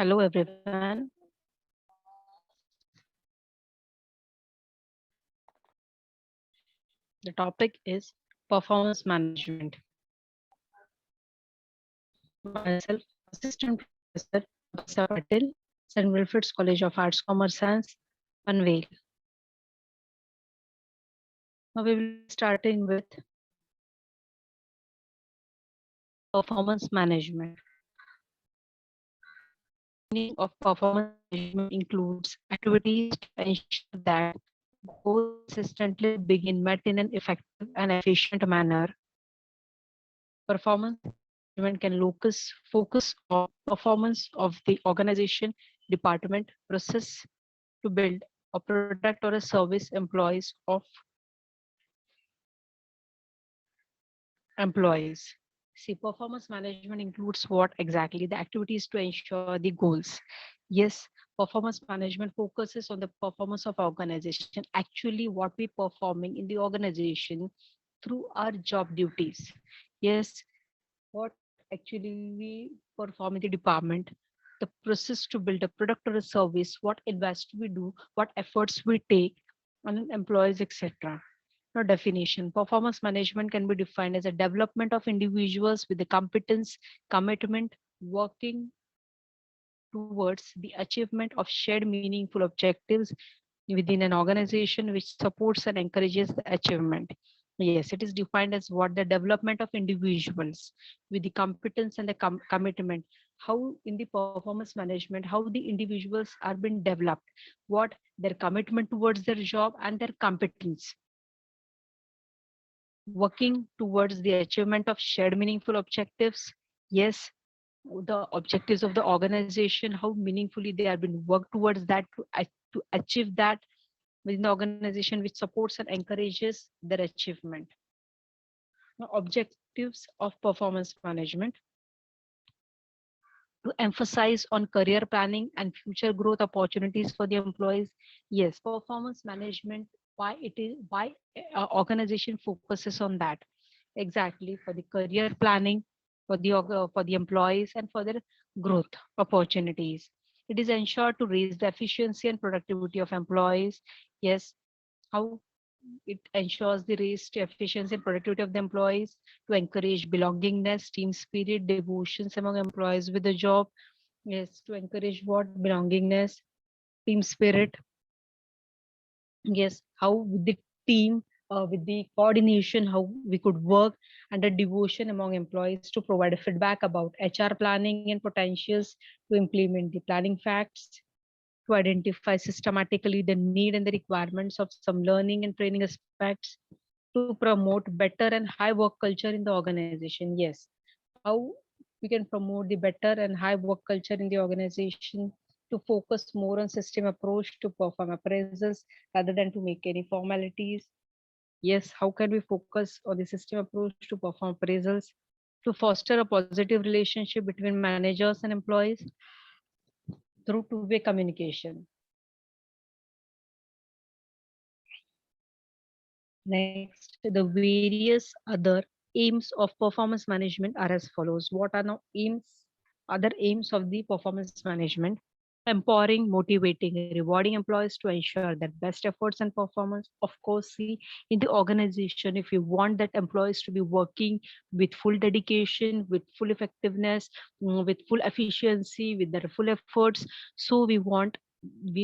Hello, everyone. The topic is performance management. Myself, Assistant Professor Tapasya Patil, St. Wilfred's College of Arts, Commerce, Science, Panvel. Now we will be starting with performance management. Meaning of performance management includes activities to ensure that goals consistently begin met in an effective and efficient manner. Performance management can focus on performance of the organization, department, process to build a product or a service employees. See, performance management includes what exactly? The activities to ensure the goals. Yes, performance management focuses on the performance of organization, actually what we performing in the organization through our job duties. Yes, what actually we perform in the department, the process to build a product or a service, what invest we do, what efforts we take on employees, etc. Now, definition. Performance management can be defined as a development of individuals with the competence, commitment, working towards the achievement of shared meaningful objectives within an organization which supports and encourages the achievement. Yes, it is defined as what the development of individuals with the competence and the commitment. How in the performance management, how the individuals are being developed, what their commitment towards their job and their competence working towards the achievement of shared meaningful objectives. Yes, the objectives of the organization, how meaningfully they are being worked towards that to achieve that within the organization which supports and encourages their achievement. Now, objectives of performance management to emphasize on career planning and future growth opportunities for the employees. Yes, performance management, why organization focuses on that exactly for the career planning for the employees and for their growth opportunities. It is ensured to raise the efficiency and productivity of employees. Yes, how it ensures the raised efficiency and productivity of the employees, to encourage belongingness, team spirit, devotions among employees with the job. Yes, to encourage what? Belongingness, team spirit. Yes, how with the team, with the coordination, how we could work, and the devotion among employees to provide feedback about HR planning and potentials, to implement the planning facts, to identify systematically the need and the requirements of some learning and training aspects, to promote better and high work culture in the organization. Yes, how we can promote the better and high work culture in the organization, to focus more on system approach to perform appraisals rather than to make any formalities. Yes, how can we focus on the system approach to perform appraisals, to foster a positive relationship between managers and employees through two-way communication. Next, the various other aims of performance management are as follows. What are now other aims of the performance management? Empowering, motivating, rewarding employees to ensure that best efforts and performance. Of course, see, in the organization, if you want that employees to be working with full dedication, with full effectiveness, with full efficiency, with their full efforts, so we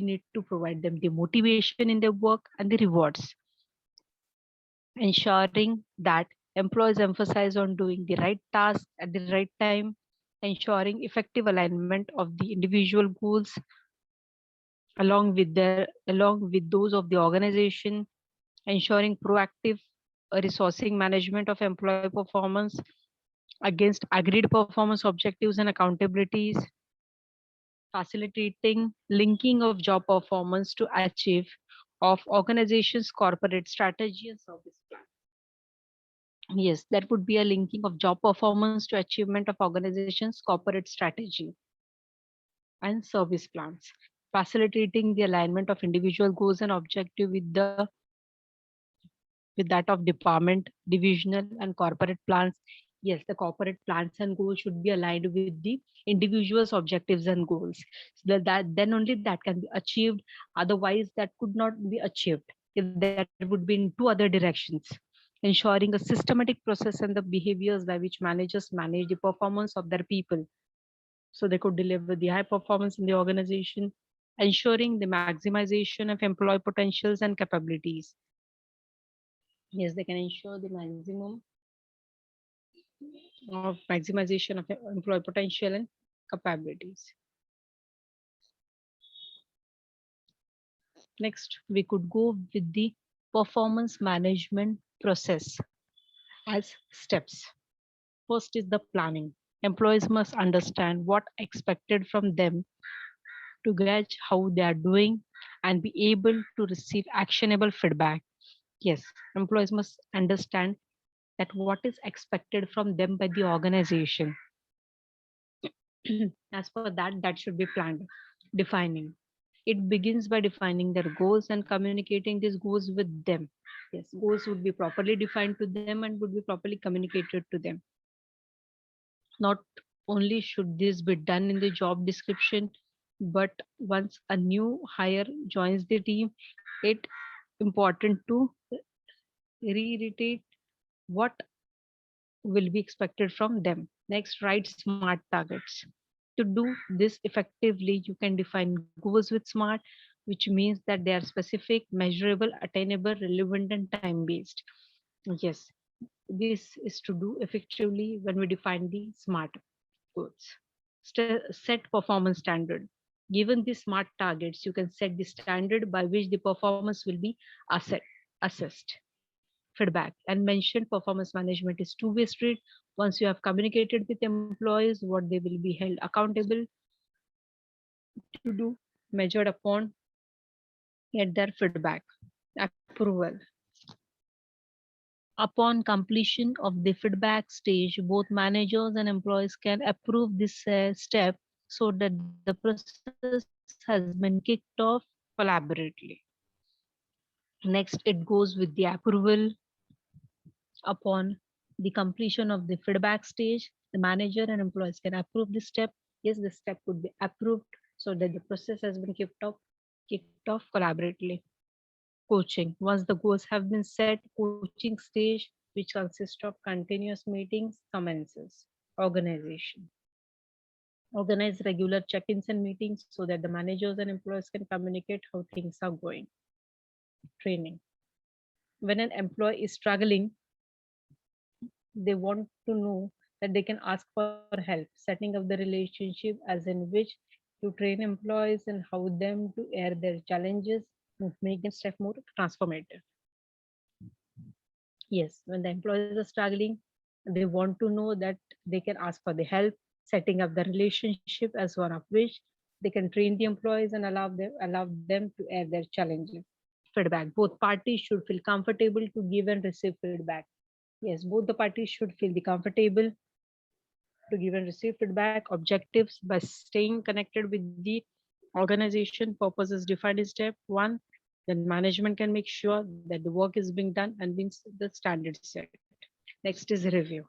need to provide them the motivation in their work and the rewards, ensuring that employees emphasize on doing the right task at the right time, ensuring effective alignment of the individual goals along with those of the organization, ensuring proactive resourcing management of employee performance against agreed performance objectives and accountabilities, facilitating linking of job performance to achieve of organization's corporate strategy and service plan. Yes, that would be a linking of job performance to achievement of organization's corporate strategy and service plans, facilitating the alignment of individual goals and objective with that of department, divisional, and corporate plans. Yes, the corporate plans and goals should be aligned with the individual's objectives and goals. So that then only that can be achieved. Otherwise, that could not be achieved if that would be in two other directions. Ensuring a systematic process and the behaviors by which managers manage the performance of their people, so they could deliver the high performance in the organization. Ensuring the maximization of employee potentials and capabilities. Yes, they can ensure the maximization of employee potential and capabilities. Next, we could go with the performance management process as steps. First is the planning. Employees must understand what expected from them to gauge how they are doing and be able to receive actionable feedback. Yes, employees must understand that what is expected from them by the organization. As per that, that should be planned. Defining. It begins by defining their goals and communicating these goals with them. Yes, goals would be properly defined to them and would be properly communicated to them. Not only should this be done in the job description, but once a new hire joins the team, it important to reiterate what will be expected from them. Next, write smart targets. To do this effectively, you can define goals with SMART, which means that they are specific, measurable, attainable, relevant, and time based. Yes, this is to do effectively when we define the SMART goals. Set performance standard. Given the SMART targets, you can set the standard by which the performance will be assessed. Feedback and mentioned performance management is two-way street. Once you have communicated with employees what they will be held accountable to do, measured upon, get their feedback. Approval. Upon completion of the feedback stage, both managers and employees can approve this step so that the process has been kicked off collaboratively. Next, it goes with the approval. Upon the completion of the feedback stage, the manager and employees can approve this step. Yes, the step could be approved so that the process has been kicked off collaboratively. Coaching. Once the goals have been set, coaching stage, which consists of continuous meetings, commences. Organization. Organize regular check-ins and meetings so that the managers and employees can communicate how things are going. Training. When an employee is struggling, they want to know that they can ask for help, setting up the relationship as in which to train employees and how them to air their challenges to make them step more transformative. Yes, when the employees are struggling, they want to know that they can ask for the help, setting up the relationship as one of which they can train the employees and allow them to air their challenges. Feedback. Both parties should feel comfortable to give and receive feedback. Yes, both the parties should feel the comfortable to give and receive feedback. Objectives by staying connected with the organization. Purpose is defined in step one. Then management can make sure that the work is being done and being the standard set. Next is review.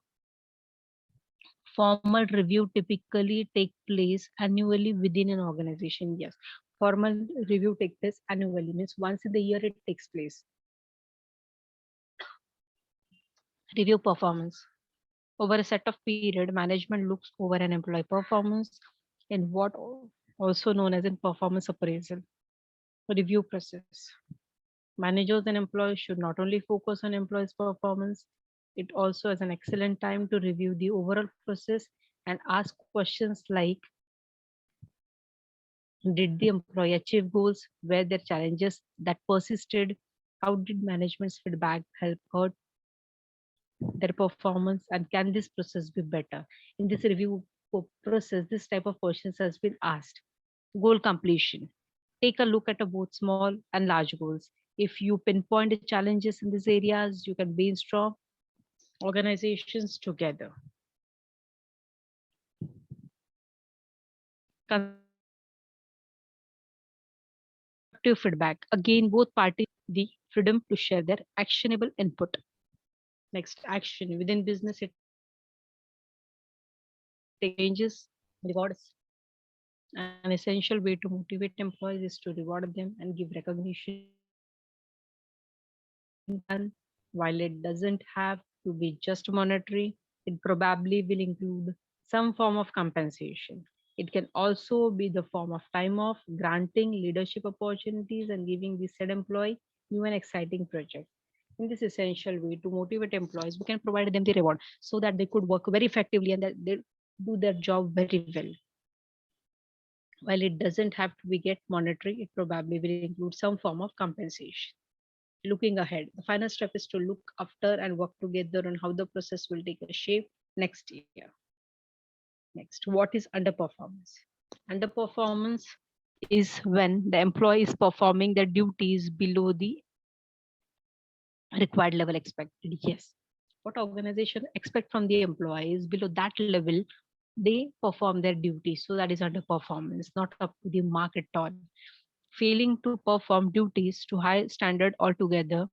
Formal review typically take place annually within an organization. Yes, formal review takes place annually, means once in the year it takes place. Review performance. Over a set of period, management looks over an employee performance in what also known as in performance appraisal. Review process. Managers and employees should not only focus on employees' performance, it also is an excellent time to review the overall process and ask questions like, did the employee achieve goals? Were there challenges that persisted? How did management's feedback help hurt their performance? And can this process be better? In this review process, this type of questions has been asked. Goal completion. Take a look at both small and large goals. If you pinpoint the challenges in these areas, you can brainstorm organizations together. Constructive feedback. Again, both parties the freedom to share their actionable input. Next, action. Within business, it is important to take action. changes, rewards. An essential way to motivate employees is to reward them and give recognition done. While it doesn't have to be just monetary, it probably will include some form of compensation. It can also be the form of time off, granting leadership opportunities, and giving the said employee new and exciting projects. In this essential way to motivate employees, we can provide them the reward so that they could work very effectively and that they do their job very well. While it doesn't have to be get monetary, it probably will include some form of compensation. Looking ahead, the final step is to look after and work together on how the process will take a shape next year. Next, what is underperformance? Underperformance is when the employee is performing their duties below the required level expected. Yes. What organization expect from the employees below that level, they perform their duties. So that is underperformance, not up to the mark at all. Failing to perform duties to high standard altogether,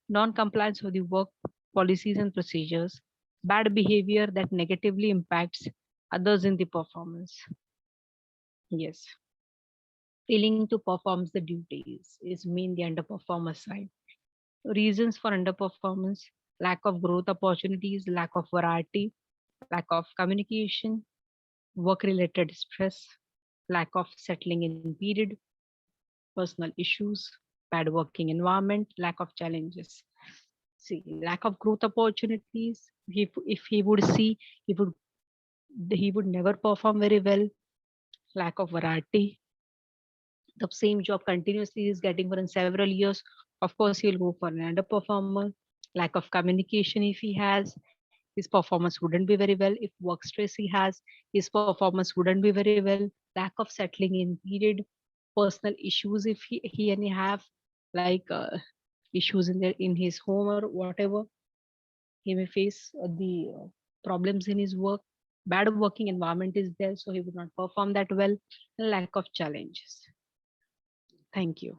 non-compliance with the work policies and procedures, bad behavior that negatively impacts others in the performance. Yes, failing to perform the duties is mean the underperformer side. Reasons for underperformance: lack of growth opportunities, lack of variety, lack of communication, work-related stress, lack of settling in period, personal issues, bad working environment, lack of challenges. See, lack of growth opportunities. If he would see, he would he would never perform very well. Lack of variety. The same job continuously is getting for in several years. Of course, he'll go for an underperformer. Lack of communication if he has, his performance wouldn't be very well. If work stress he has, his performance wouldn't be very well. Lack of settling in period, personal issues if he any have like issues in his home or whatever, he may face the problems in his work. Bad working environment is there, so he would not perform that well. And lack of challenges. Thank you.